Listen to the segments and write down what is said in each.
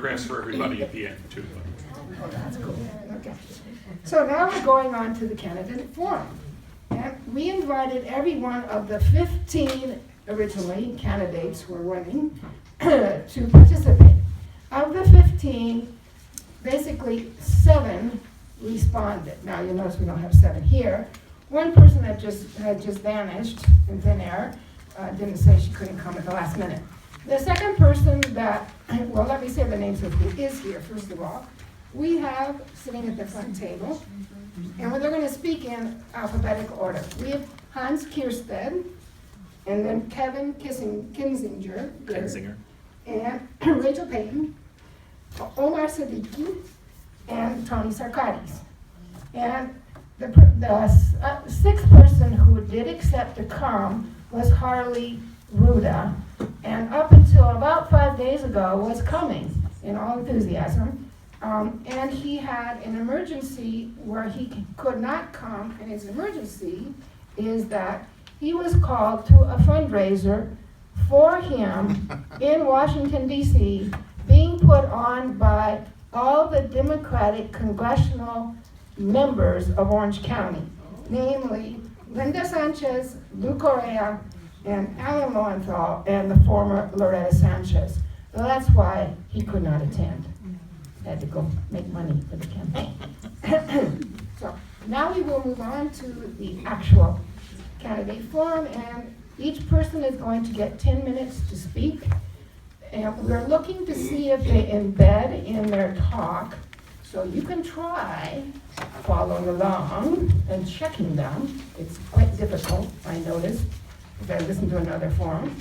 progress for everybody at the end too. Oh, that's cool. Okay. So now we're going on to the candidate forum. And we invited every one of the 15 originally candidates who were running to participate. Of the 15, basically 7 responded. Now you notice we don't have 7 here. One person that had just vanished in thin air, didn't say she couldn't come at the last minute. The second person that, well, let me say the names of who is here, first of all. We have, sitting at the front table, and they're going to speak in alphabetical order. We have Hans Kiersted, and then Kevin Kinzinger, and Rachel Payton, Omar Siddiqui, and Tony Sarkadis. And the sixth person who did accept to come was Harley Ruda, and up until about 5 days ago was coming in all enthusiasm. And he had an emergency where he could not come, and his emergency is that he was called to a fundraiser for him in Washington, D.C., being put on by all the Democratic congressional members of Orange County, namely Linda Sanchez, Lou Correa, and Alan Lowenthal, and the former Loretta Sanchez. So that's why he could not attend. Had to go make money for the campaign. So now we will move on to the actual candidate forum, and each person is going to get 10 minutes to speak. And we're looking to see if they embed in their talk, so you can try following along and checking them. It's quite difficult, I noticed, if I listen to another forum.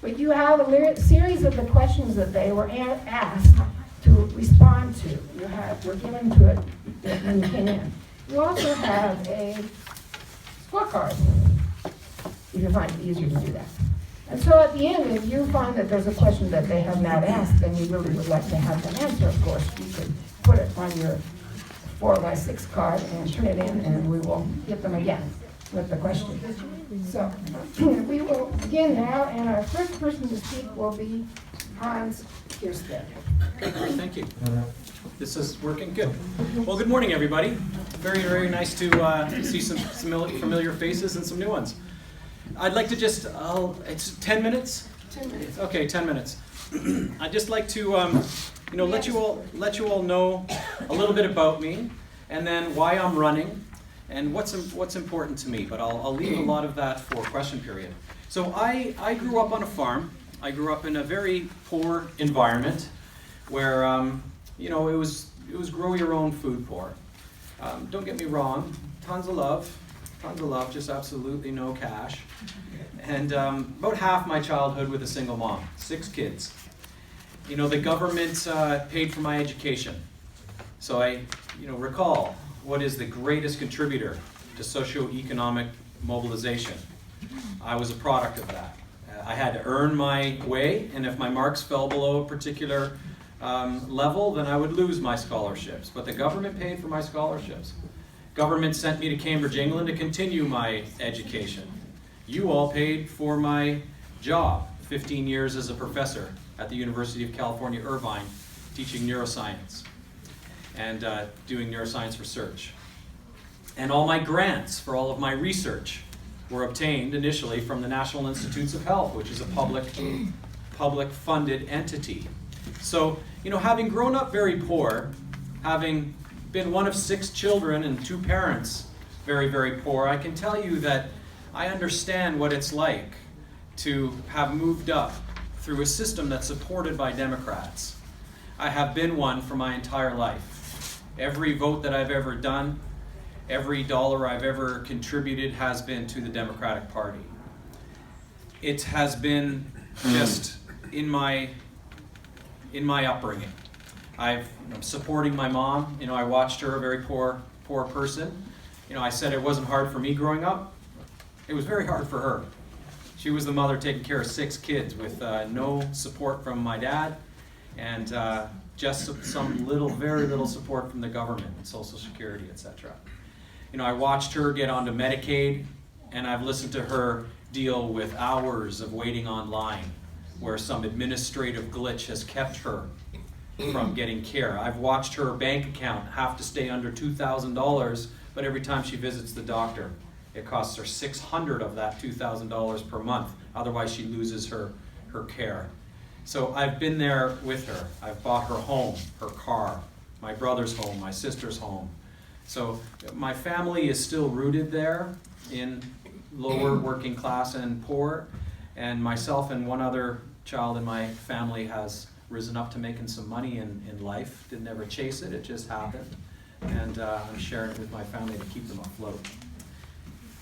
But you have a series of the questions that they were asked to respond to. We're given to it when you came in. You also have a scorecard, if you find it easier to do that. And so at the end, if you find that there's a question that they have not asked, then you really would like to have them answer, of course, you could put it on your 4x6 card and turn it in, and we will hit them again with the question. So we will begin now, and our first person to speak will be Hans Kiersted. Okay, great, thank you. This is working good. Well, good morning, everybody. Very, very nice to see some familiar faces and some new ones. I'd like to just, it's 10 minutes? 10 minutes. Okay, 10 minutes. I'd just like to, let you all know a little bit about me, and then why I'm running, and what's important to me. But I'll leave a lot of that for question period. So I grew up on a farm. I grew up in a very poor environment, where it was grow your own food poor. Don't get me wrong, tons of love, just absolutely no cash. And about half my childhood with a single mom, 6 kids. The government paid for my education. So I recall what is the greatest contributor to socioeconomic mobilization. I was a product of that. I had to earn my way, and if my marks fell below a particular level, then I would lose my scholarships. But the government paid for my scholarships. Government sent me to Cambridge, England to continue my education. You all paid for my job, 15 years as a professor at the University of California, Irvine, teaching neuroscience and doing neuroscience research. And all my grants for all of my research were obtained initially from the National Institutes of Health, which is a public funded entity. So, having grown up very poor, having been one of 6 children and 2 parents very, very poor, I can tell you that I understand what it's like to have moved up through a system that's supported by Democrats. I have been one for my entire life. Every vote that I've ever done, every dollar I've ever contributed has been to the Democratic Party. It has been just in my upbringing. I'm supporting my mom. I watched her, a very poor person. I said it wasn't hard for me growing up. It was very hard for her. She was the mother taking care of 6 kids with no support from my dad, and just some very little support from the government, Social Security, etc. I watched her get onto Medicaid, and I've listened to her deal with hours of waiting online where some administrative glitch has kept her from getting care. I've watched her bank account have to stay under $2,000, but every time she visits the doctor, it costs her $600 of that $2,000 per month. Otherwise, she loses her care. So I've been there with her. I've bought her home, her car, my brother's home, my sister's home. So my family is still rooted there in lower working class and poor, and myself and one other child in my family has risen up to making some money in life. Didn't ever chase it, it just happened. And I'm sharing it with my family to keep them afloat.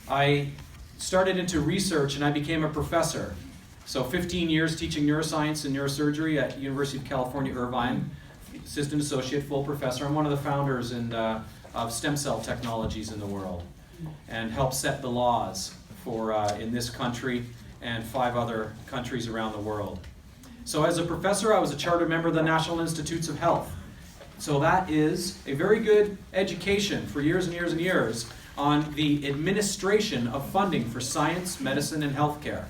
I started into research and I became a professor. So 15 years teaching neuroscience and neurosurgery at University of California, Irvine, assistant associate, full professor. I'm one of the founders of stem cell technologies in the world, and helped set the laws for in this country and 5 other countries around the world. So as a professor, I was a charter member of the National Institutes of Health. So that is a very good education for years and years and years on the administration of funding for science, medicine, and healthcare.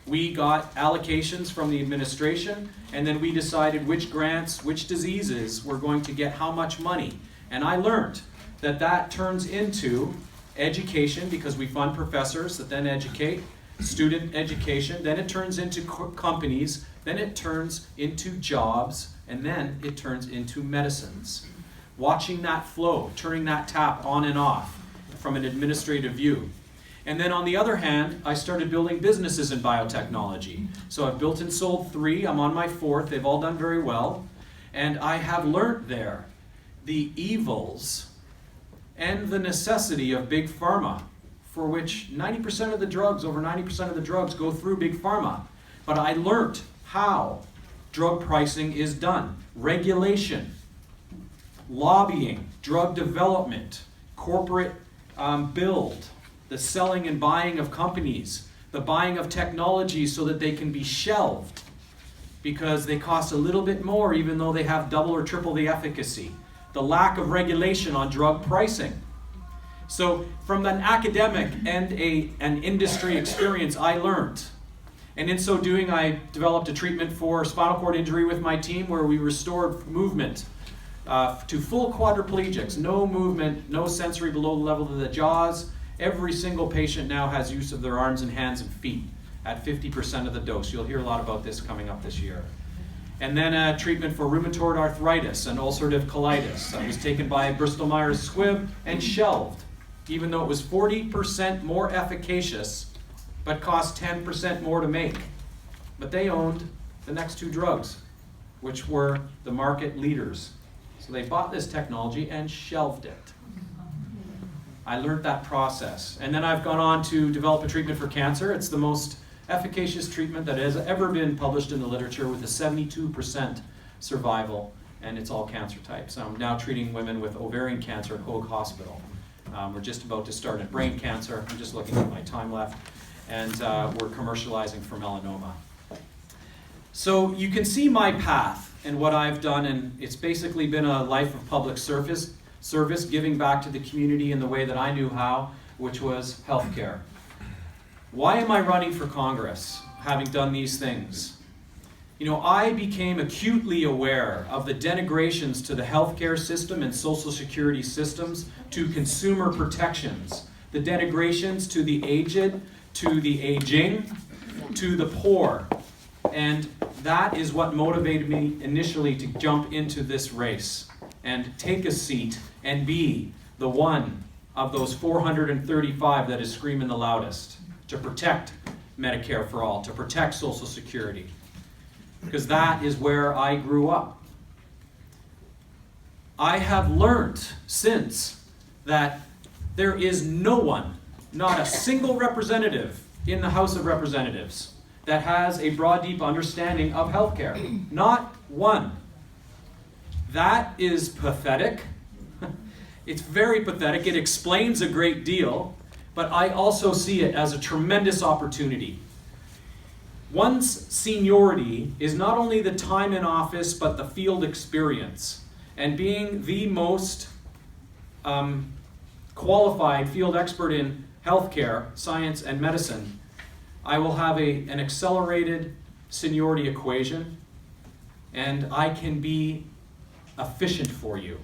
We got allocations from the administration, and then we decided which grants, which diseases were going to get how much money. And I learned that that turns into education, because we fund professors that then educate, student education, then it turns into companies, then it turns into jobs, and then it turns into medicines. Watching that flow, turning that tap on and off from an administrative view. And then on the other hand, I started building businesses in biotechnology. So I've built and sold 3, I'm on my 4th, they've all done very well. And I have learned there the evils and the necessity of big pharma, for which 90% of the drugs, over 90% of the drugs go through big pharma. But I learned how drug pricing is done, regulation, lobbying, drug development, corporate build, the selling and buying of companies, the buying of technologies so that they can be shelved because they cost a little bit more even though they have double or triple the efficacy. The lack of regulation on drug pricing. So from an academic and an industry experience, I learned. And in so doing, I developed a treatment for spinal cord injury with my team where we restored movement to full quadriplegics, no movement, no sensory below the level of the jaws. Every single patient now has use of their arms and hands and feet at 50% of the dose. You'll hear a lot about this coming up this year. And then a treatment for rheumatoid arthritis and ulcerative colitis that was taken by Bristol Myers Squibb and shelved, even though it was 40% more efficacious, but cost 10% more to make. But they owned the next 2 drugs, which were the market leaders. So they bought this technology and shelved it. I learned that process. And then I've gone on to develop a treatment for cancer. It's the most efficacious treatment that has ever been published in the literature, with a 72% survival, and it's all cancer types. I'm now treating women with ovarian cancer at Hoag Hospital. We're just about to start at brain cancer. I'm just looking at my time left. And we're commercializing for melanoma. So you can see my path and what I've done, and it's basically been a life of public service, giving back to the community in the way that I knew how, which was healthcare. Why am I running for Congress, having done these things? You know, I became acutely aware of the denigrations to the healthcare system and social security systems, to consumer protections, the denigrations to the aged, to the aging, to the poor. And that is what motivated me initially to jump into this race and take a seat and be the one of those 435 that is screaming the loudest to protect Medicare for all, to protect Social Security. Because that is where I grew up. I have learned since that there is no one, not a single representative in the House of Representatives that has a broad, deep understanding of healthcare. Not one. That is pathetic. It's very pathetic. It explains a great deal, but I also see it as a tremendous opportunity. One's seniority is not only the time in office, but the field experience. And being the most qualified field expert in healthcare, science, and medicine, I will have an accelerated seniority equation, and I can be efficient for you.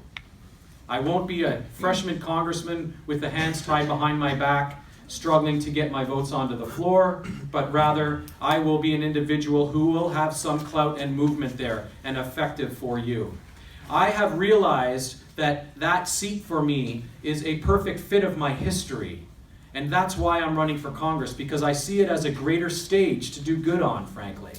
I won't be a freshman congressman with the hands tied behind my back, struggling to get my votes onto the floor, but rather I will be an individual who will have some clout and movement there and effective for you. I have realized that that seat for me is a perfect fit of my history. And that's why I'm running for Congress, because I see it as a greater stage to do good on, frankly.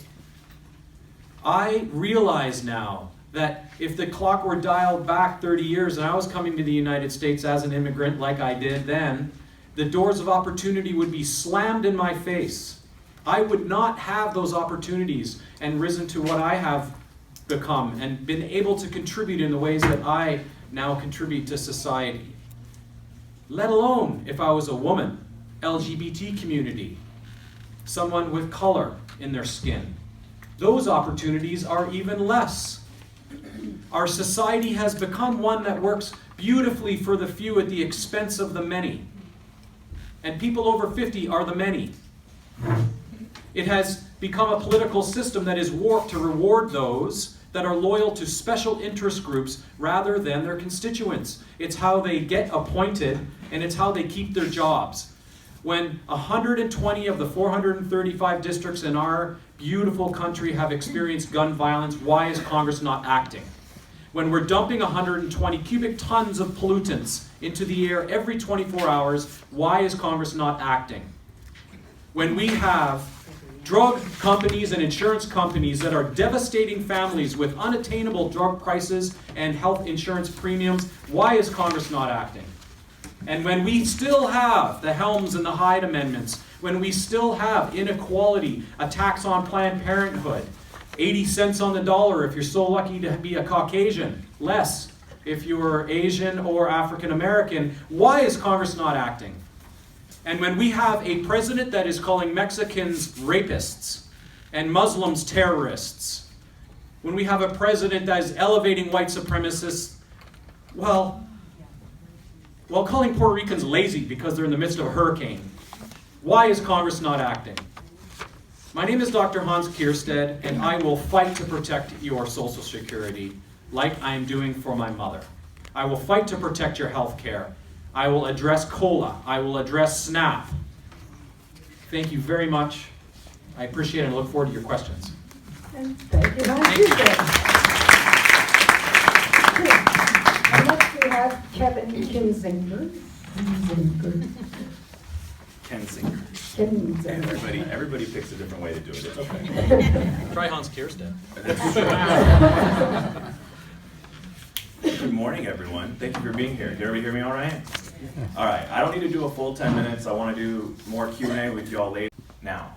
I realize now that if the clock were dialed back 30 years and I was coming to the United States as an immigrant like I did then, the doors of opportunity would be slammed in my face. I would not have those opportunities and risen to what I have become and been able to contribute in the ways that I now contribute to society. Let alone if I was a woman, LGBT community, someone with color in their skin. Those opportunities are even less. Our society has become one that works beautifully for the few at the expense of the many. And people over 50 are the many. It has become a political system that is warped to reward those that are loyal to special interest groups rather than their constituents. It's how they get appointed, and it's how they keep their jobs. When 120 of the 435 districts in our beautiful country have experienced gun violence, why is Congress not acting? When we're dumping 120 cubic tons of pollutants into the air every 24 hours, why is Congress not acting? When we have drug companies and insurance companies that are devastating families with unattainable drug prices and health insurance premiums, why is Congress not acting? And when we still have the Helms and the Hyde amendments, when we still have inequality, a tax on Planned Parenthood, 80 cents on the dollar if you're so lucky to be a Caucasian, less if you're Asian or African American, why is Congress not acting? And when we have a president that is calling Mexicans rapists and Muslims terrorists, when we have a president that is elevating white supremacists, while calling Puerto Ricans lazy because they're in the midst of a hurricane, why is Congress not acting? My name is Dr. Hans Kierstead, and I will fight to protect your Social Security like I am doing for my mother. I will fight to protect your health care. I will address COLA. I will address SNAP. Thank you very much. I appreciate it and look forward to your questions. And thank you, Hans Kierstead. Next we have Kevin Kinzinger. Kinzinger. Everybody picks a different way to do it. It's okay. Try Hans Kierstead. Good morning, everyone. Thank you for being here. Can everybody hear me all right? All right. I don't need to do a full 10 minutes. I want to do more Q&A with you all later. Now,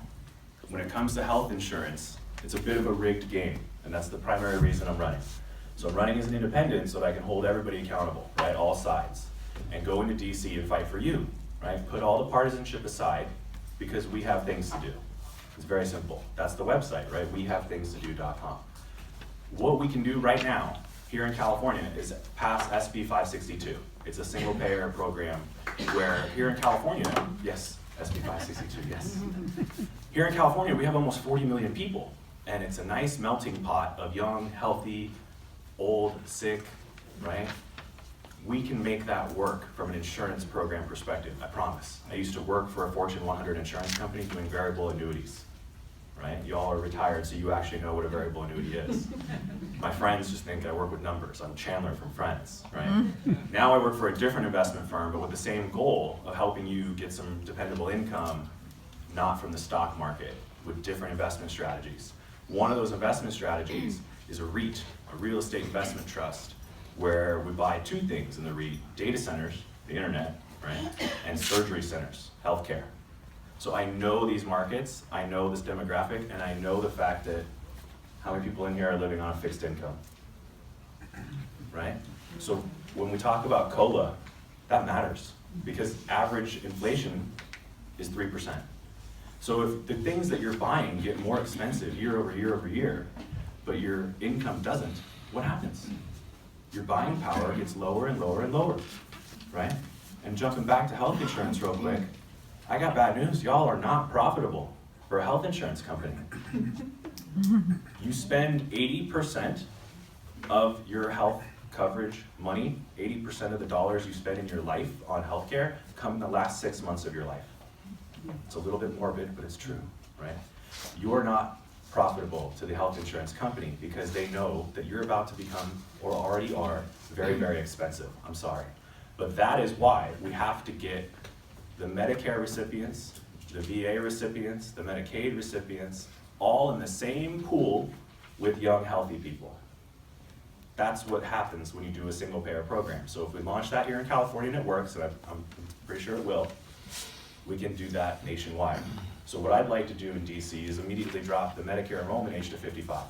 when it comes to health insurance, it's a bit of a rigged game, and that's the primary reason I'm running. So I'm running as an independent so that I can hold everybody accountable, right, all sides, and go into DC and fight for you, right? Put all the partisanship aside because we have things to do. It's very simple. That's the website, right? WeHaveThingsToDo.com. What we can do right now here in California is pass SB 562. It's a single payer program where here in California, yes, SB 562, yes. Here in California, we have almost 40 million people, and it's a nice melting pot of young, healthy, old, sick, right? We can make that work from an insurance program perspective, I promise. I used to work for a Fortune 100 insurance company doing variable annuities, right? Y'all are retired, so you actually know what a variable annuity is. My friends just think I work with numbers. I'm Chandler from Friends, right? Now I work for a different investment firm, but with the same goal of helping you get some dependable income, not from the stock market, with different investment strategies. One of those investment strategies is a REIT, a real estate investment trust, where we buy two things in the REIT: data centers, the internet, right, and surgery centers, healthcare. So I know these markets, I know this demographic, and I know the fact that how many people in here are living on a fixed income, right? So when we talk about COLA, that matters because average inflation is 3%. So if the things that you're buying get more expensive year over year over year, but your income doesn't, what happens? Your buying power gets lower and lower and lower, right? And jumping back to health insurance real quick, I got bad news. Y'all are not profitable for a health insurance company. You spend 80% of your health coverage money, 80% of the dollars you spend in your life on healthcare come in the last 6 months of your life. It's a little bit morbid, but it's true, right? You're not profitable to the health insurance company because they know that you're about to become, or already are, very, very expensive. I'm sorry. But that is why we have to get the Medicare recipients, the VA recipients, the Medicaid recipients, all in the same pool with young, healthy people. That's what happens when you do a single payer program. So if we launch that here in California and it works, and I'm pretty sure it will, we can do that nationwide. So what I'd like to do in DC is immediately drop the Medicare enrollment age to 55.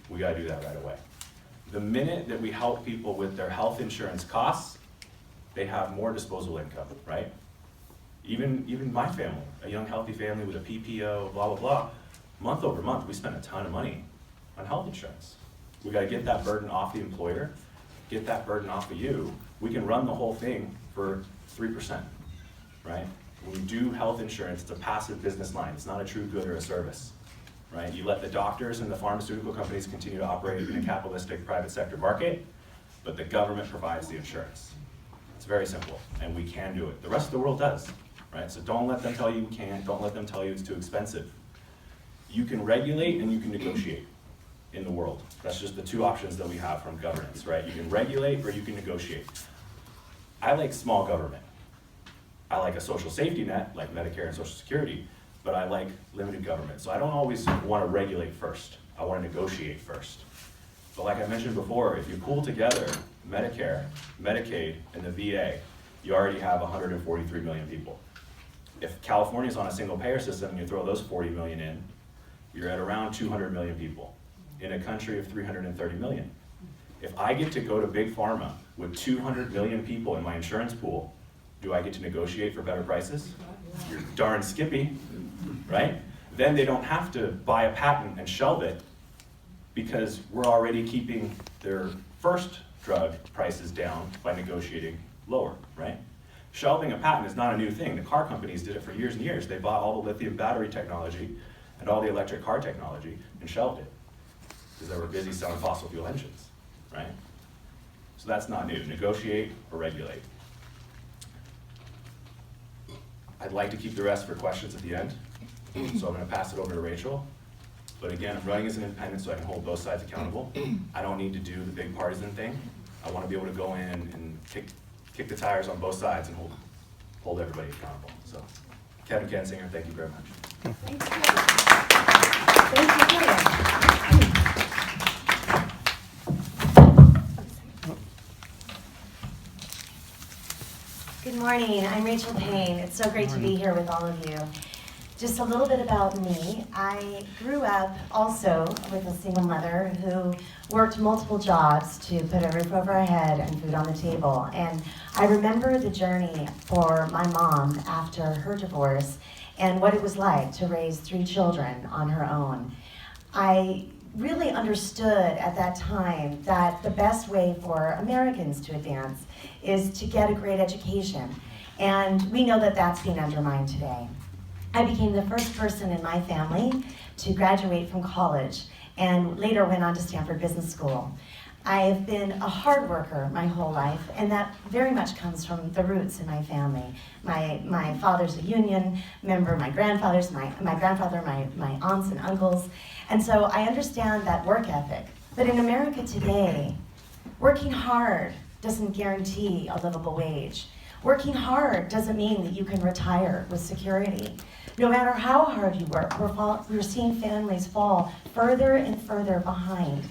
We gotta do that right away. The minute that we help people with their health insurance costs, they have more disposable income, right? Even my family, a young healthy family with a PPO, blah, blah, blah, month over month, we spend a ton of money on health insurance. We gotta get that burden off the employer, get that burden off of you. We can run the whole thing for 3%, right? When you do health insurance, it's a passive business line. It's not a true good or a service, right? You let the doctors and the pharmaceutical companies continue to operate in a capitalistic private sector market, but the government provides the insurance. It's very simple, and we can do it. The rest of the world does, right? So don't let them tell you you can't. Don't let them tell you it's too expensive. You can regulate and you can negotiate in the world. That's just the two options that we have from governance, right? You can regulate or you can negotiate. I like small government. I like a social safety net, like Medicare and Social Security, but I like limited government. So I don't always want to regulate first. I want to negotiate first. But like I mentioned before, if you pull together Medicare, Medicaid, and the VA, you already have 143 million people. If California's on a single payer system and you throw those 40 million in, you're at around 200 million people in a country of 330 million. If I get to go to Big Pharma with 200 million people in my insurance pool, do I get to negotiate for better prices? You're darn skippy, right? Then they don't have to buy a patent and shelve it because we're already keeping their first drug prices down by negotiating lower, right? Shelving a patent is not a new thing. The car companies did it for years and years. They bought all the lithium battery technology and all the electric car technology and shelved it because they were busy selling fossil fuel engines, right? So that's not new. Negotiate or regulate. I'd like to keep the rest for questions at the end, so I'm going to pass it over to Rachel. But again, I'm running as an independent so I can hold both sides accountable. I don't need to do the big partisan thing. I want to be able to go in and kick the tires on both sides and hold everybody accountable. So, Kevin Kansinger, thank you very much. Thank you. Good morning, I'm Rachel Payne. It's so great to be here with all of you. Just a little bit about me. I grew up also with a single mother who worked multiple jobs to put a roof over her head and food on the table. And I remember the journey for my mom after her divorce and what it was like to raise 3 children on her own. I really understood at that time that the best way for Americans to advance is to get a great education. And we know that that's being undermined today. I became the first person in my family to graduate from college and later went on to Stanford Business School. I have been a hard worker my whole life, and that very much comes from the roots in my family. My father's a union member, my grandfather, my aunts and uncles, and so I understand that work ethic. But in America today, working hard doesn't guarantee a livable wage. Working hard doesn't mean that you can retire with security. No matter how hard you work, we're seeing families fall further and further behind.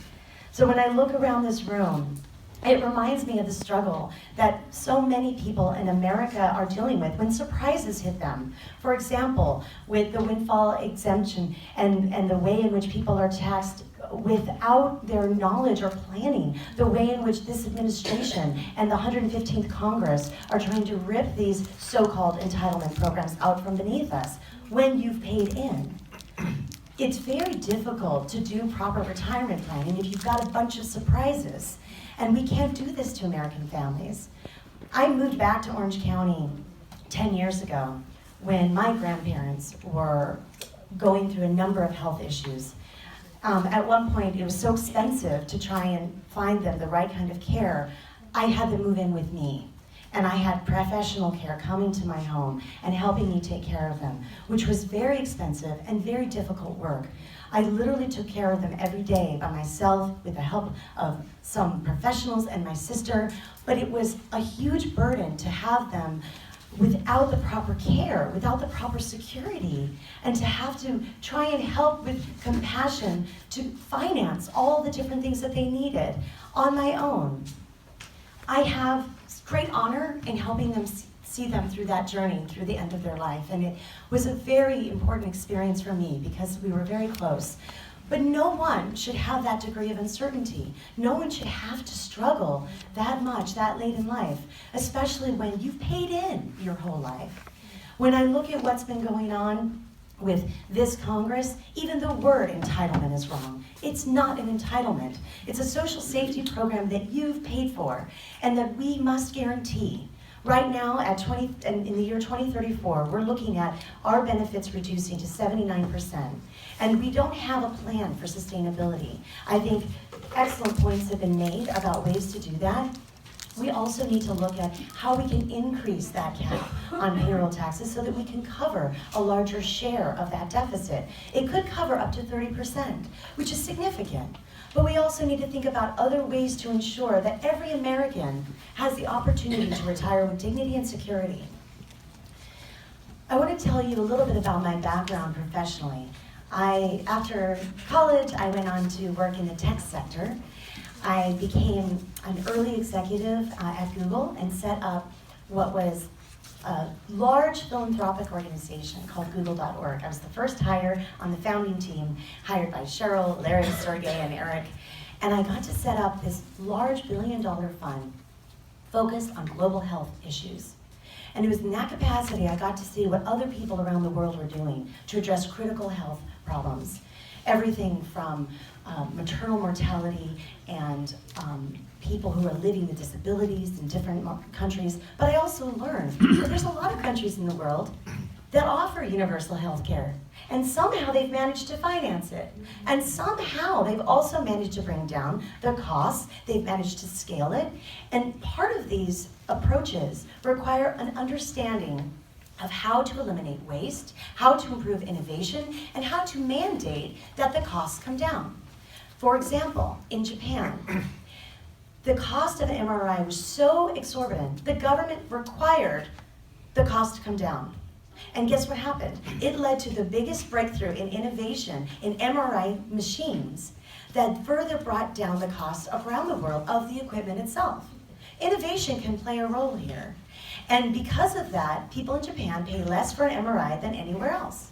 So when I look around this room, it reminds me of the struggle that so many people in America are dealing with when surprises hit them. For example, with the windfall exemption and the way in which people are taxed without their knowledge or planning, the way in which this administration and the 115th Congress are trying to rip these so-called entitlement programs out from beneath us when you've paid in. It's very difficult to do proper retirement planning if you've got a bunch of surprises. And we can't do this to American families. I moved back to Orange County 10 years ago when my grandparents were going through a number of health issues. At one point, it was so expensive to try and find them the right kind of care, I had them move in with me. And I had professional care coming to my home and helping me take care of them, which was very expensive and very difficult work. I literally took care of them every day by myself with the help of some professionals and my sister, but it was a huge burden to have them without the proper care, without the proper security, and to have to try and help with compassion to finance all the different things that they needed on my own. I have great honor in helping them see them through that journey, through the end of their life, and it was a very important experience for me because we were very close. But no one should have that degree of uncertainty. No one should have to struggle that much, that late in life, especially when you've paid in your whole life. When I look at what's been going on with this Congress, even the word entitlement is wrong. It's not an entitlement. It's a social safety program that you've paid for and that we must guarantee. Right now, in the year 2034, we're looking at our benefits reducing to 79%. And we don't have a plan for sustainability. I think excellent points have been made about ways to do that. We also need to look at how we can increase that cap on payroll taxes so that we can cover a larger share of that deficit. It could cover up to 30%, which is significant. But we also need to think about other ways to ensure that every American has the opportunity to retire with dignity and security. I want to tell you a little bit about my background professionally. After college, I went on to work in the tech sector. I became an early executive at Google and set up what was a large philanthropic organization called Google.org. I was the first hire on the founding team, hired by Cheryl, Larry, Sergey, and Eric. And I got to set up this large billion-dollar fund focused on global health issues. And it was in that capacity I got to see what other people around the world were doing to address critical health problems. Everything from maternal mortality and people who are living with disabilities in different countries. But I also learned that there's a lot of countries in the world that offer universal health care. And somehow they've managed to finance it. And somehow they've also managed to bring down the costs. They've managed to scale it. And part of these approaches require an understanding of how to eliminate waste, how to improve innovation, and how to mandate that the costs come down. For example, in Japan, the cost of an MRI was so exorbitant, the government required the cost to come down. And guess what happened? It led to the biggest breakthrough in innovation in MRI machines that further brought down the costs around the world of the equipment itself. Innovation can play a role here. And because of that, people in Japan pay less for an MRI than anywhere else.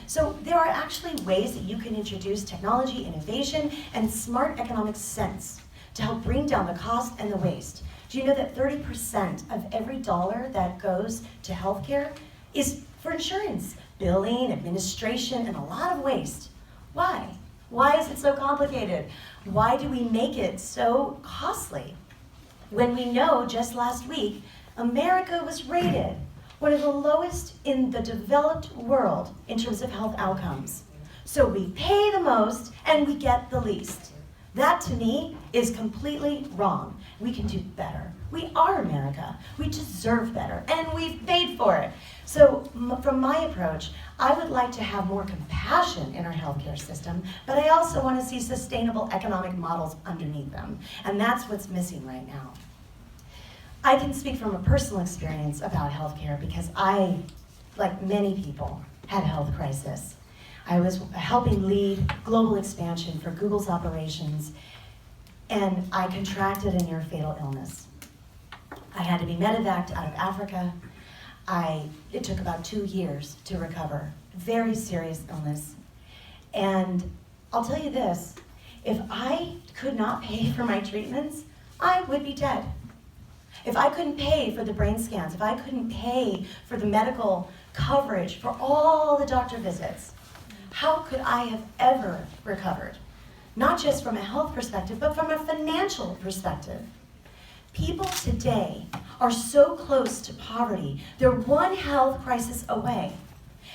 So there are actually ways that you can introduce technology, innovation, and smart economic sense to help bring down the cost and the waste. Do you know that 30% of every dollar that goes to healthcare is for insurance, billing, administration, and a lot of waste? Why? Why is it so complicated? Why do we make it so costly? When we know just last week, America was rated one of the lowest in the developed world in terms of health outcomes. So we pay the most and we get the least. That to me is completely wrong. We can do better. We are America. We deserve better and we've paid for it. So from my approach, I would like to have more compassion in our healthcare system, but I also want to see sustainable economic models underneath them. And that's what's missing right now. I can speak from a personal experience about healthcare because I, like many people, had a health crisis. I was helping lead global expansion for Google's operations, and I contracted a near-fatal illness. I had to be medevaced out of Africa. It took about 2 years to recover. Very serious illness. And I'll tell you this, if I could not pay for my treatments, I would be dead. If I couldn't pay for the brain scans, if I couldn't pay for the medical coverage for all the doctor visits, how could I have ever recovered? Not just from a health perspective, but from a financial perspective. People today are so close to poverty. They're one health crisis away.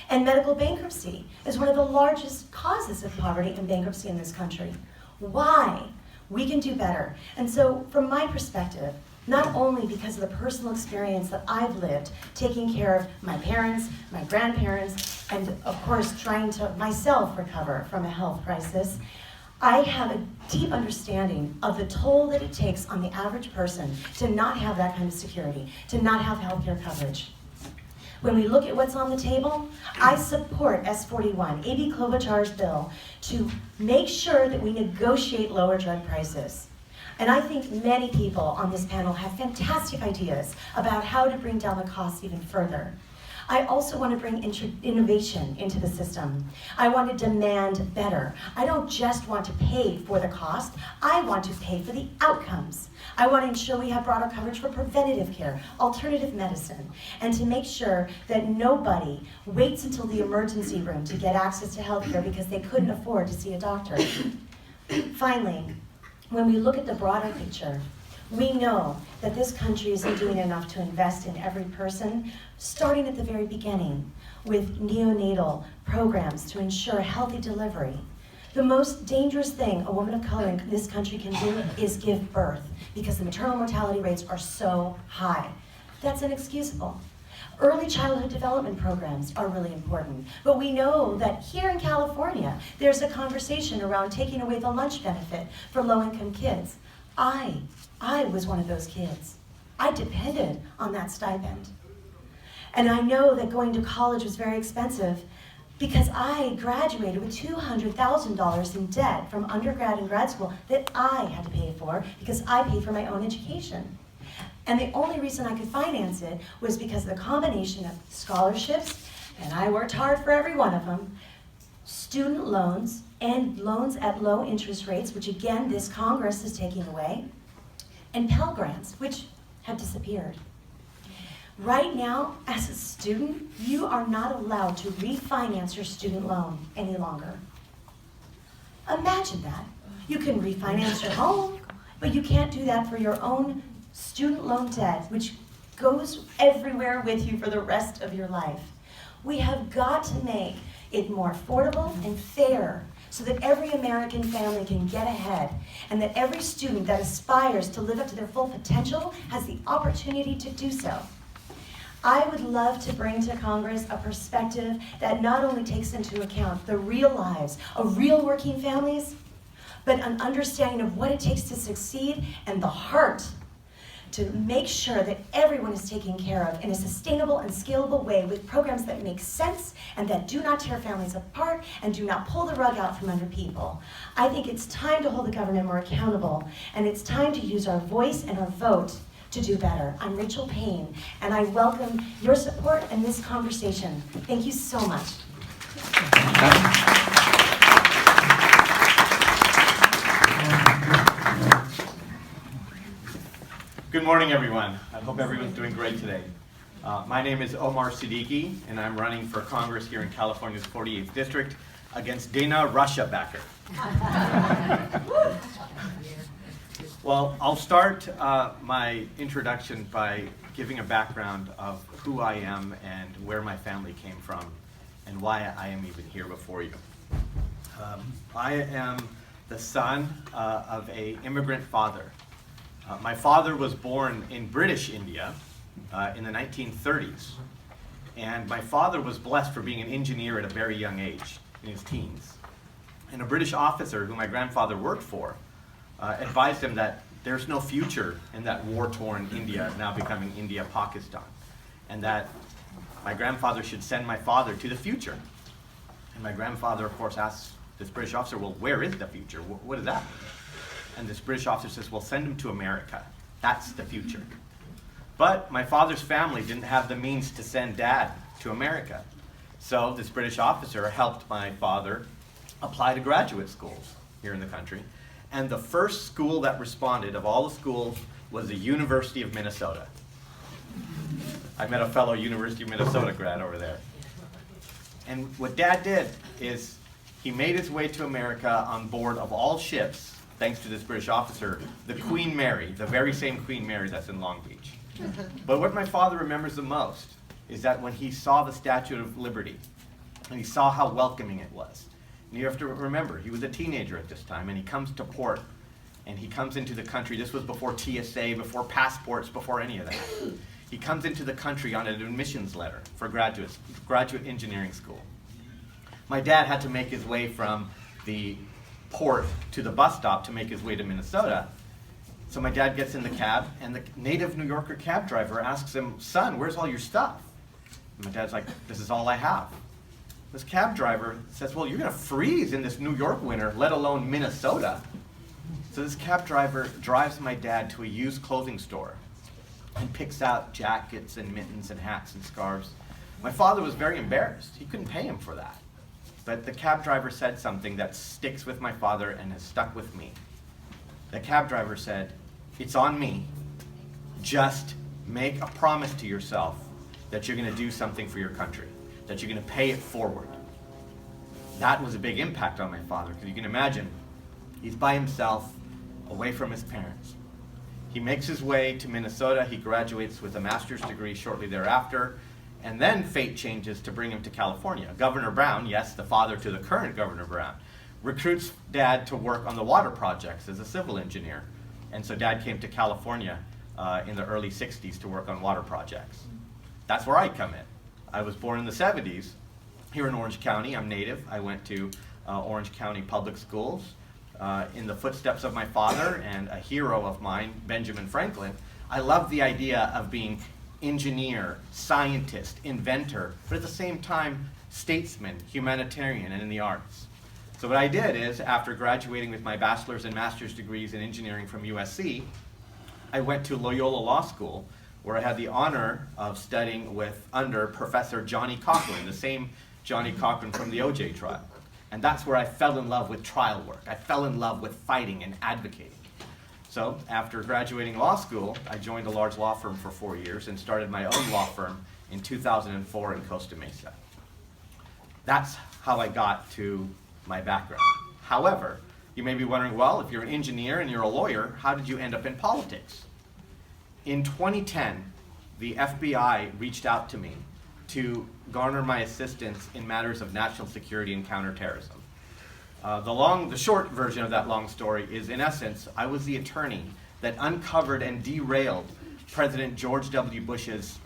And medical bankruptcy is one of the largest causes of poverty and bankruptcy in this country. Why? We can do better. And so, from my perspective, not only because of the personal experience that I've lived, taking care of my parents, my grandparents, and of course trying to myself recover from a health crisis, I have a deep understanding of the toll that it takes on the average person to not have that kind of security, to not have health care coverage. When we look at what's on the table, I support S41, A.B. Klobuchar's bill, to make sure that we negotiate lower drug prices. And I think many people on this panel have fantastic ideas about how to bring down the costs even further. I also want to bring innovation into the system. I want to demand better. I don't just want to pay for the cost, I want to pay for the outcomes. I want to ensure we have broader coverage for preventative care, alternative medicine, and to make sure that nobody waits until the emergency room to get access to health care because they couldn't afford to see a doctor. Finally, when we look at the broader picture, we know that this country isn't doing enough to invest in every person, starting at the very beginning with neonatal programs to ensure healthy delivery. The most dangerous thing a woman of color in this country can do is give birth because the maternal mortality rates are so high. That's inexcusable. Early childhood development programs are really important, but we know that here in California, there's a conversation around taking away the lunch benefit for low-income kids. I was one of those kids. I depended on that stipend. And I know that going to college was very expensive because I graduated with $200,000 in debt from undergrad and grad school that I had to pay for because I paid for my own education. And the only reason I could finance it was because of the combination of scholarships, and I worked hard for every one of them, student loans, and loans at low interest rates, which again, this Congress is taking away, and Pell Grants, which have disappeared. Right now, as a student, you are not allowed to refinance your student loan any longer. Imagine that. You can refinance your home, but you can't do that for your own student loan debt, which goes everywhere with you for the rest of your life. We have got to make it more affordable and fair so that every American family can get ahead and that every student that aspires to live up to their full potential has the opportunity to do so. I would love to bring to Congress a perspective that not only takes into account the real lives of real working families, but an understanding of what it takes to succeed and the heart to make sure that everyone is taken care of in a sustainable and scalable way with programs that make sense and that do not tear families apart and do not pull the rug out from under people. I think it's time to hold the government more accountable, and it's time to use our voice and our vote to do better. I'm Rachel Payne, and I welcome your support in this conversation. Thank you so much. Good morning, everyone. I hope everyone's doing great today. My name is Omar Siddiqui, and I'm running for Congress here in California's 48th District against Dana Russia-Backer. Well, I'll start my introduction by giving a background of who I am and where my family came from and why I am even here before you. I am the son of an immigrant father. My father was born in British India in the 1930s, and my father was blessed for being an engineer at a very young age, in his teens. And a British officer who my grandfather worked for advised him that there's no future in that war-torn India, now becoming India-Pakistan, and that my grandfather should send my father to the future. And my grandfather, of course, asked this British officer, well, where is the future? What is that? And this British officer says, well, send him to America. That's the future. But my father's family didn't have the means to send Dad to America. So this British officer helped my father apply to graduate schools here in the country. And the first school that responded of all the schools was the University of Minnesota. I met a fellow University of Minnesota grad over there. And what Dad did is he made his way to America on board of all ships, thanks to this British officer, the Queen Mary, the very same Queen Mary that's in Long Beach. But what my father remembers the most is that when he saw the Statue of Liberty and he saw how welcoming it was. And you have to remember, he was a teenager at this time, and he comes to port, and he comes into the country. This was before TSA, before passports, before any of that. He comes into the country on an admissions letter for graduate engineering school. My dad had to make his way from the port to the bus stop to make his way to Minnesota. So my dad gets in the cab, and the native New Yorker cab driver asks him, "Son, where's all your stuff?" And my dad's like, "This is all I have." This cab driver says, "Well, you're going to freeze in this New York winter, let alone Minnesota." So this cab driver drives my dad to a used clothing store and picks out jackets and mittens and hats and scarves. My father was very embarrassed. He couldn't pay him for that. But the cab driver said something that sticks with my father and has stuck with me. The cab driver said, "It's on me. Just make a promise to yourself that you're going to do something for your country, that you're going to pay it forward." That was a big impact on my father, because you can imagine, he's by himself, away from his parents. He makes his way to Minnesota. He graduates with a master's degree shortly thereafter, and then fate changes to bring him to California. Governor Brown, yes, the father to the current Governor Brown, recruits Dad to work on the water projects as a civil engineer. And so Dad came to California in the early 60s to work on water projects. That's where I come in. I was born in the 70s here in Orange County. I'm native. I went to Orange County Public Schools in the footsteps of my father and a hero of mine, Benjamin Franklin. I loved the idea of being engineer, scientist, inventor, but at the same time, statesman, humanitarian, and in the arts. So what I did is, after graduating with my bachelor's and master's degrees in engineering from USC, I went to Loyola Law School, where I had the honor of studying under Professor Johnny Cochran, the same Johnny Cochran from the OJ trial. And that's where I fell in love with trial work. I fell in love with fighting and advocating. So after graduating law school, I joined a large law firm for 4 years and started my own law firm in 2004 in Costa Mesa. That's how I got to my background. However, you may be wondering, well, if you're an engineer and you're a lawyer, how did you end up in politics? In 2010, the FBI reached out to me to garner my assistance in matters of national security and counterterrorism. The short version of that long story is, in essence, I was the attorney that uncovered and derailed President George W. Bush's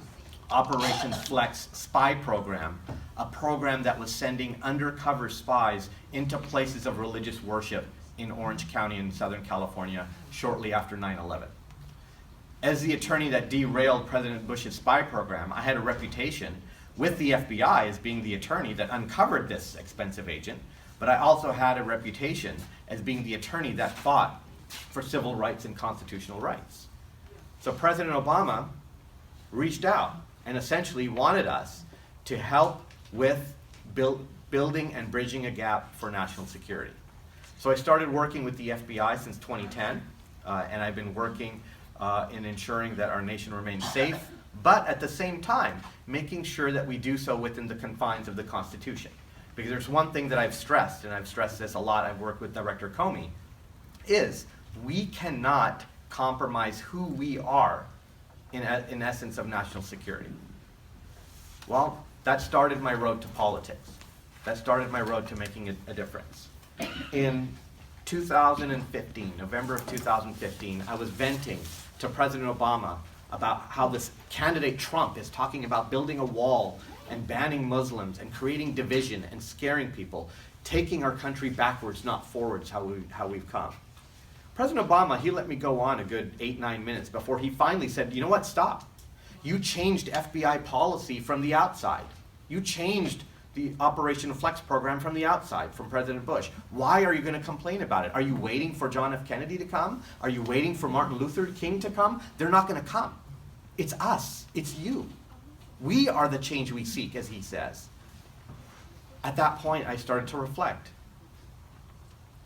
Operation Flex spy program, a program that was sending undercover spies into places of religious worship in Orange County in Southern California shortly after 9/11. As the attorney that derailed President Bush's spy program, I had a reputation with the FBI as being the attorney that uncovered this expensive agent, but I also had a reputation as being the attorney that fought for civil rights and constitutional rights. So President Obama reached out and essentially wanted us to help with building and bridging a gap for national security. So I started working with the FBI since 2010, and I've been working in ensuring that our nation remains safe, but at the same time, making sure that we do so within the confines of the Constitution. Because there's one thing that I've stressed, and I've stressed this a lot, I've worked with Director Comey, is we cannot compromise who we are in essence of national security. Well, that started my road to politics. That started my road to making a difference. In 2015, November of 2015, I was venting to President Obama about how this candidate Trump is talking about building a wall and banning Muslims and creating division and scaring people, taking our country backwards, not forwards, how we've come. President Obama, he let me go on a good 8-9 minutes before he finally said, "You know what, stop. You changed FBI policy from the outside. You changed the Operation Flex program from the outside, from President Bush. Why are you going to complain about it? Are you waiting for John F. Kennedy to come? Are you waiting for Martin Luther King to come? They're not going to come. It's us. It's you. We are the change we seek," as he says. At that point, I started to reflect.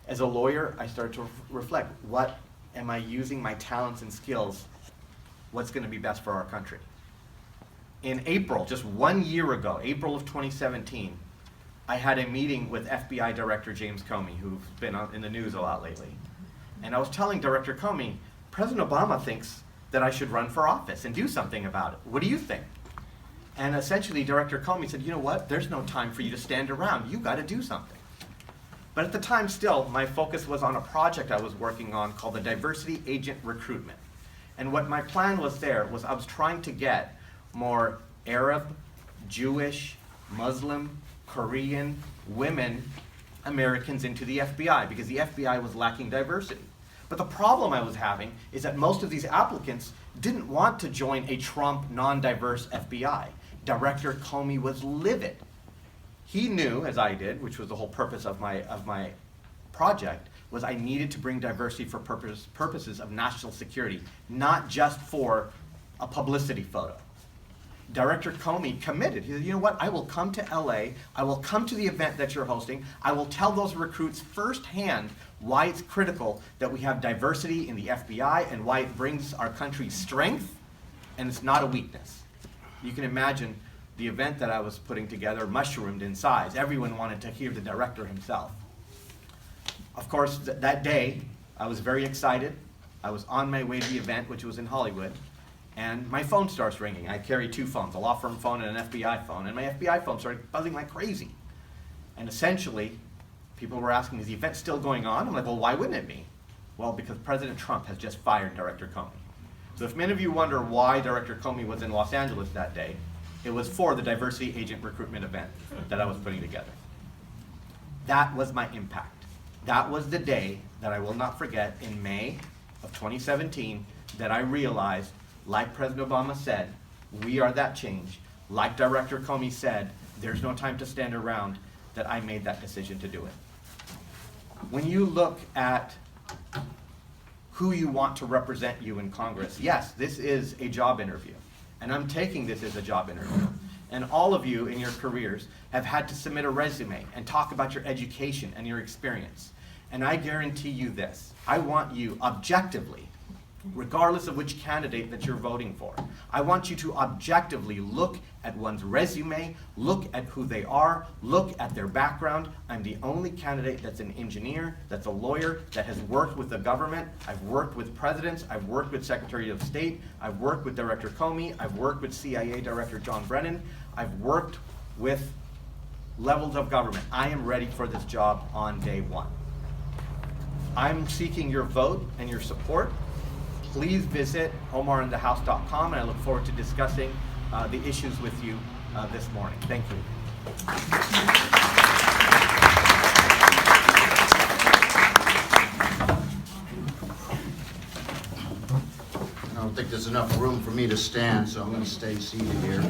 As a lawyer, I started to reflect. What am I using my talents and skills? What's going to be best for our country? In April, just 1 year ago, April of 2017, I had a meeting with FBI Director James Comey, who's been in the news a lot lately. And I was telling Director Comey, President Obama thinks that I should run for office and do something about it. What do you think? And essentially, Director Comey said, you know what, there's no time for you to stand around. You got to do something. But at the time still, my focus was on a project I was working on called the Diversity Agent Recruitment. And what my plan was there was I was trying to get more Arab, Jewish, Muslim, Korean, women Americans into the FBI because the FBI was lacking diversity. But the problem I was having is that most of these applicants didn't want to join a Trump non-diverse FBI. Director Comey was livid. He knew, as I did, which was the whole purpose of my project, was I needed to bring diversity for purposes of national security, not just for a publicity photo. Director Comey committed. He said, you know what, I will come to LA, I will come to the event that you're hosting, I will tell those recruits firsthand why it's critical that we have diversity in the FBI and why it brings our country strength and it's not a weakness. You can imagine the event that I was putting together mushroomed in size. Everyone wanted to hear the director himself. Of course, that day, I was very excited. I was on my way to the event, which was in Hollywood, and my phone starts ringing. I carry two phones, a law firm phone and an FBI phone, and my FBI phone started buzzing like crazy. And essentially, people were asking, is the event still going on? I'm like, well, why wouldn't it be? Well, because President Trump has just fired Director Comey. So if many of you wonder why Director Comey was in Los Angeles that day, it was for the Diversity Agent Recruitment event that I was putting together. That was my impact. That was the day that I will not forget in May of 2017 that I realized, like President Obama said, we are that change. Like Director Comey said, there's no time to stand around, that I made that decision to do it. When you look at who you want to represent you in Congress, yes, this is a job interview. And I'm taking this as a job interview. And all of you in your careers have had to submit a resume and talk about your education and your experience. And I guarantee you this, I want you objectively, regardless of which candidate that you're voting for, I want you to objectively look at one's resume, look at who they are, look at their background. I'm the only candidate that's an engineer, that's a lawyer, that has worked with the government. I've worked with presidents, I've worked with Secretary of State, I've worked with Director Comey, I've worked with CIA Director John Brennan, I've worked with levels of government. I am ready for this job on day one. I'm seeking your vote and your support. Please visit omarinthehouse.com, and I look forward to discussing the issues with you this morning. Thank you. I don't think there's enough room for me to stand, so I'm going to stay seated here.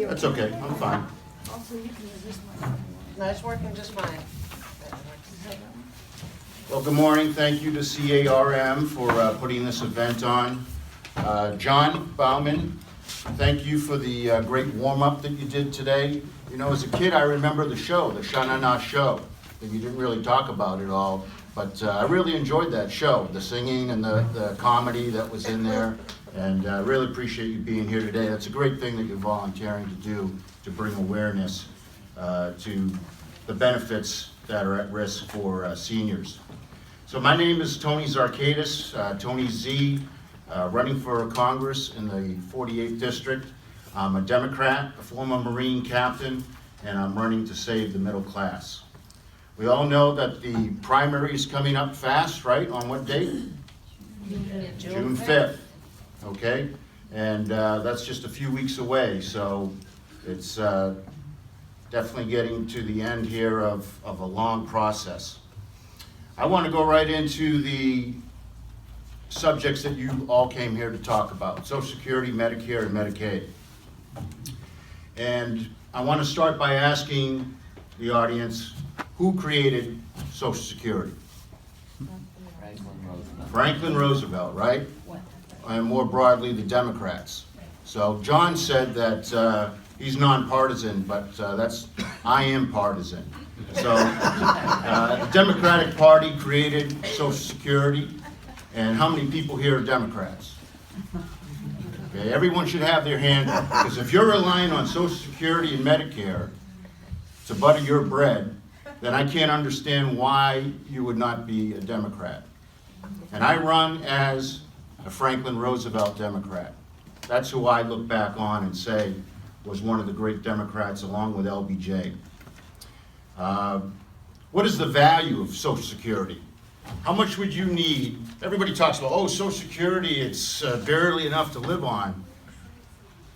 That's okay, I'm fine. Also, you can use this one. No, it's working just fine. Well, good morning. Thank you to CARM for putting this event on. John Bauman, thank you for the great warm-up that you did today. You know, as a kid, I remember the show, the Sha-Na-Na show, that you didn't really talk about it all, but I really enjoyed that show, the singing and the comedy that was in there, and I really appreciate you being here today. That's a great thing that you're volunteering to do, to bring awareness to the benefits that are at risk for seniors. So my name is Tony Zarkadis, Tony Z, running for Congress in the 48th District. I'm a Democrat, a former Marine captain, and I'm running to save the middle class. We all know that the primary is coming up fast, right? On what date? June 5th, okay? And that's just a few weeks away, so it's definitely getting to the end here of a long process. I want to go right into the subjects that you all came here to talk about: Social Security, Medicare, and Medicaid. And I want to start by asking the audience, who created Social Security? Franklin Roosevelt, right? And more broadly, the Democrats. So John said that he's nonpartisan, but I am partisan. So the Democratic Party created Social Security, and how many people here are Democrats? Okay, everyone should have their hand up, because if you're relying on Social Security and Medicare to butter your bread, then I can't understand why you would not be a Democrat. And I run as a Franklin Roosevelt Democrat. That's who I look back on and say, was one of the great Democrats along with LBJ. What is the value of Social Security? How much would you need? Everybody talks about, oh, Social Security, it's barely enough to live on.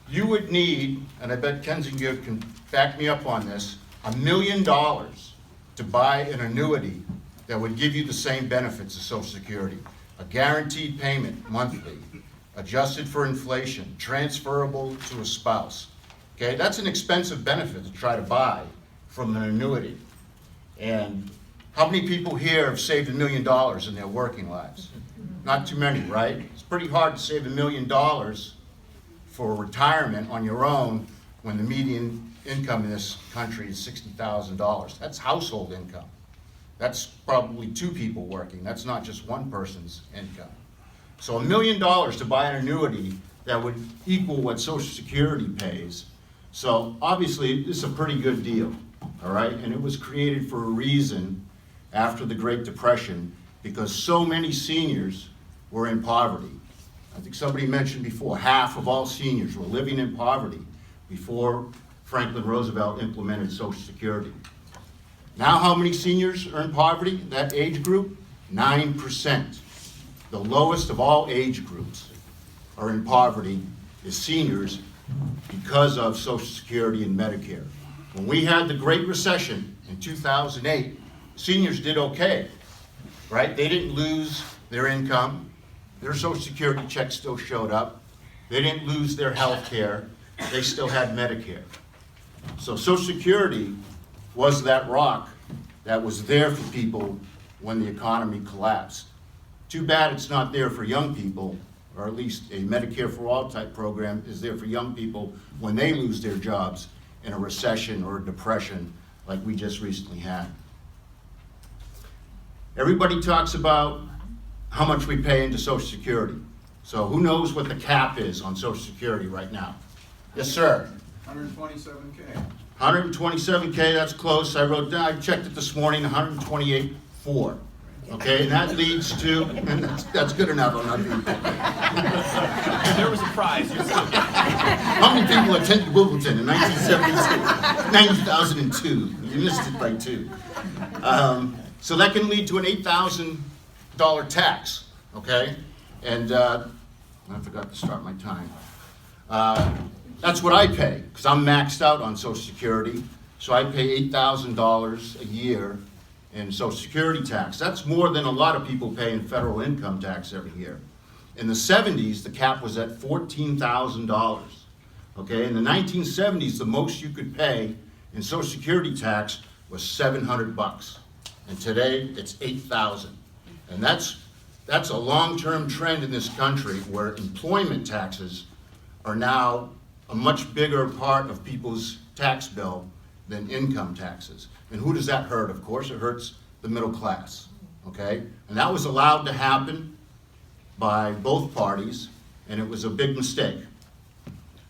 You would need, and I bet Kensinger can back me up on this, $1 million to buy an annuity that would give you the same benefits as Social Security. A guaranteed payment monthly, adjusted for inflation, transferable to a spouse. Okay, that's an expensive benefit to try to buy from an annuity. And how many people here have saved $1 million in their working lives? Not too many, right? It's pretty hard to save $1 million for retirement on your own when the median income in this country is $60,000. That's household income. That's probably 2 people working. That's not just one person's income. So $1 million to buy an annuity that would equal what Social Security pays. So obviously, this is a pretty good deal, all right? And it was created for a reason after the Great Depression because so many seniors were in poverty. I think somebody mentioned before, half of all seniors were living in poverty before Franklin Roosevelt implemented Social Security. Now how many seniors are in poverty, that age group? 9%. The lowest of all age groups are in poverty is seniors because of Social Security and Medicare. When we had the Great Recession in 2008, seniors did okay, right? They didn't lose their income. Their Social Security check still showed up. They didn't lose their health care. They still had Medicare. So Social Security was that rock that was there for people when the economy collapsed. Too bad it's not there for young people, or at least a Medicare for All type program is there for young people when they lose their jobs in a recession or a depression like we just recently had. Everybody talks about how much we pay into Social Security. So who knows what the cap is on Social Security right now? Yes, sir. 127K. 127K, that's close. I checked it this morning, 128.4. Okay, and that leads to, and that's good enough on other people. There was a prize. How many people attended Wimbledon in 1902? You missed it by 2. So that can lead to an $8,000 tax, okay? And I forgot to start my time. That's what I pay, because I'm maxed out on Social Security. So I pay $8,000 a year in Social Security tax. That's more than a lot of people pay in federal income tax every year. In the 70s, the cap was at $14,000. Okay, in the 1970s, the most you could pay in Social Security tax was $700. And today, it's $8,000. And that's a long-term trend in this country where employment taxes are now a much bigger part of people's tax bill than income taxes. And who does that hurt? Of course, it hurts the middle class, okay? And that was allowed to happen by both parties, and it was a big mistake.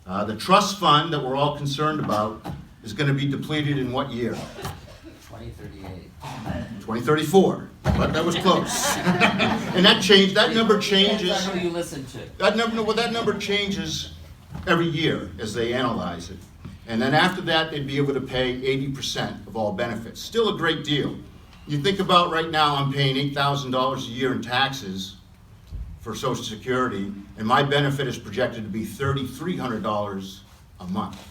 The trust fund that we're all concerned about is going to be depleted in what year? 2038. 2034, but that was close. And that changed, that number changes. Depends on who you listen to. That number changes every year as they analyze it. And then after that, they'd be able to pay 80% of all benefits. Still a great deal. You think about right now, I'm paying $8,000 a year in taxes for Social Security, and my benefit is projected to be $3,300 a month.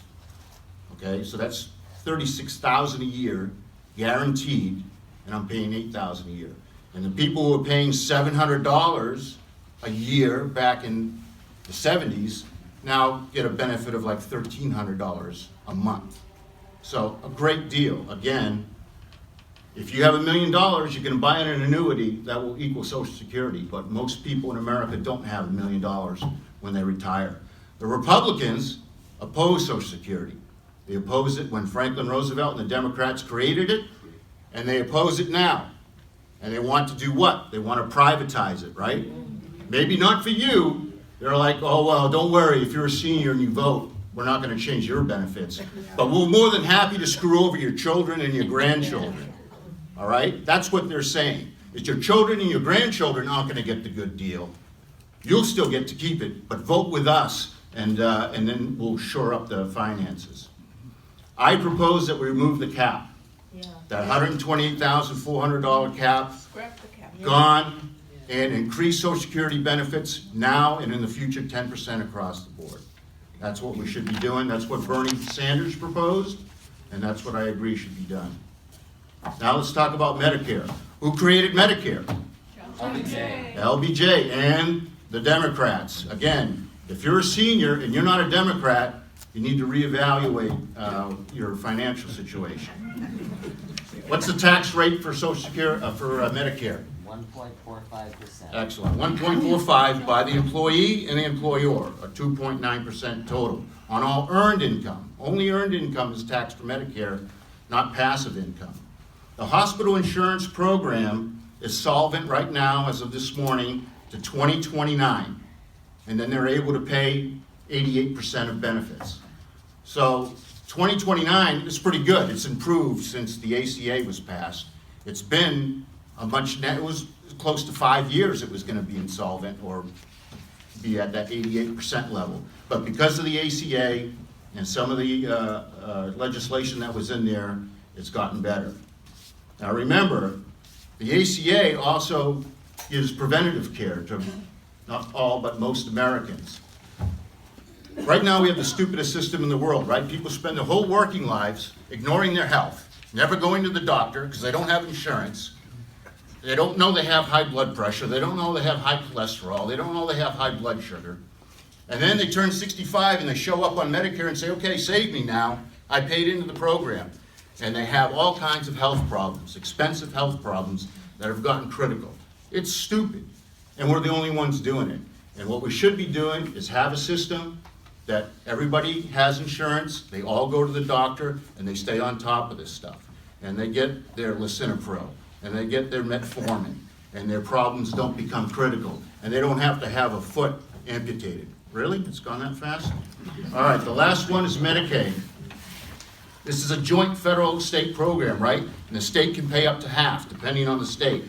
Okay, so that's $36,000 a year, guaranteed, and I'm paying $8,000 a year. And the people who are paying $700 a year back in the 70s now get a benefit of like $1,300 a month. So a great deal. Again, if you have $1 million, you can buy an annuity that will equal Social Security, but most people in America don't have $1 million when they retire. The Republicans oppose Social Security. They opposed it when Franklin Roosevelt and the Democrats created it, and they oppose it now. And they want to do what? They want to privatize it, right? Maybe not for you. They're like, oh, well, don't worry, if you're a senior and you vote, we're not going to change your benefits. But we're more than happy to screw over your children and your grandchildren. All right? That's what they're saying. Is your children and your grandchildren aren't going to get the good deal. You'll still get to keep it, but vote with us and then we'll shore up the finances. I propose that we remove the cap. That $128,400 cap, gone, and increase Social Security benefits now and in the future 10% across the board. That's what we should be doing. That's what Bernie Sanders proposed, and that's what I agree should be done. Now let's talk about Medicare. Who created Medicare? LBJ. LBJ and the Democrats. Again, if you're a senior and you're not a Democrat, you need to reevaluate your financial situation. What's the tax rate for Social Security, for Medicare? 1.45%. Excellent. 1.45 by the employee and the employer, a 2.9% total on all earned income. Only earned income is taxed for Medicare, not passive income. The hospital insurance program is solvent right now, as of this morning, to 2029. And then they're able to pay 88% of benefits. So 2029 is pretty good. It's improved since the ACA was passed. It's been it was close to 5 years it was going to be insolvent or be at that 88% level. But because of the ACA and some of the legislation that was in there, it's gotten better. Now remember, the ACA also gives preventative care to not all, but most Americans. Right now we have the stupidest system in the world, right? People spend their whole working lives ignoring their health, never going to the doctor because they don't have insurance. They don't know they have high blood pressure. They don't know they have high cholesterol. They don't know they have high blood sugar. And then they turn 65 and they show up on Medicare and say, okay, save me now. I paid into the program. And they have all kinds of health problems, expensive health problems that have gotten critical. It's stupid. And we're the only ones doing it. And what we should be doing is have a system that everybody has insurance, they all go to the doctor, and they stay on top of this stuff. And they get their lisinopril, and they get their metformin, and their problems don't become critical, and they don't have to have a foot amputated. Really? It's gone that fast? All right, the last one is Medicaid. This is a joint federal-state program, right? And the state can pay up to half, depending on the state.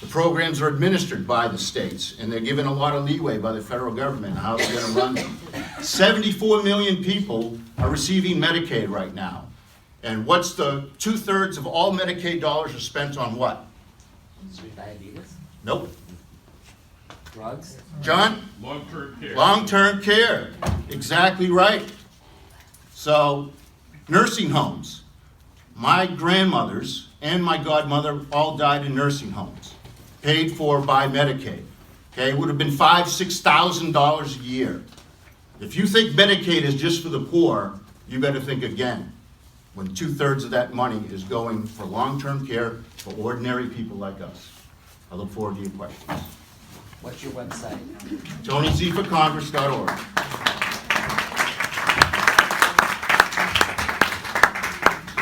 The programs are administered by the states, and they're given a lot of leeway by the federal government on how they're going to run them. 74 million people are receiving Medicaid right now. And what's the 2/3 of all Medicaid dollars are spent on what? Diabetes? Nope. Drugs? John? Long-term care. Long-term care. Exactly right. So, nursing homes. My grandmothers and my godmother all died in nursing homes, paid for by Medicaid. Okay, it would have been $5,000, $6,000 a year. If you think Medicaid is just for the poor, you better think again, when 2/3 of that money is going for long-term care for ordinary people like us. I look forward to your questions. What's your website? TonyZforCongress.org.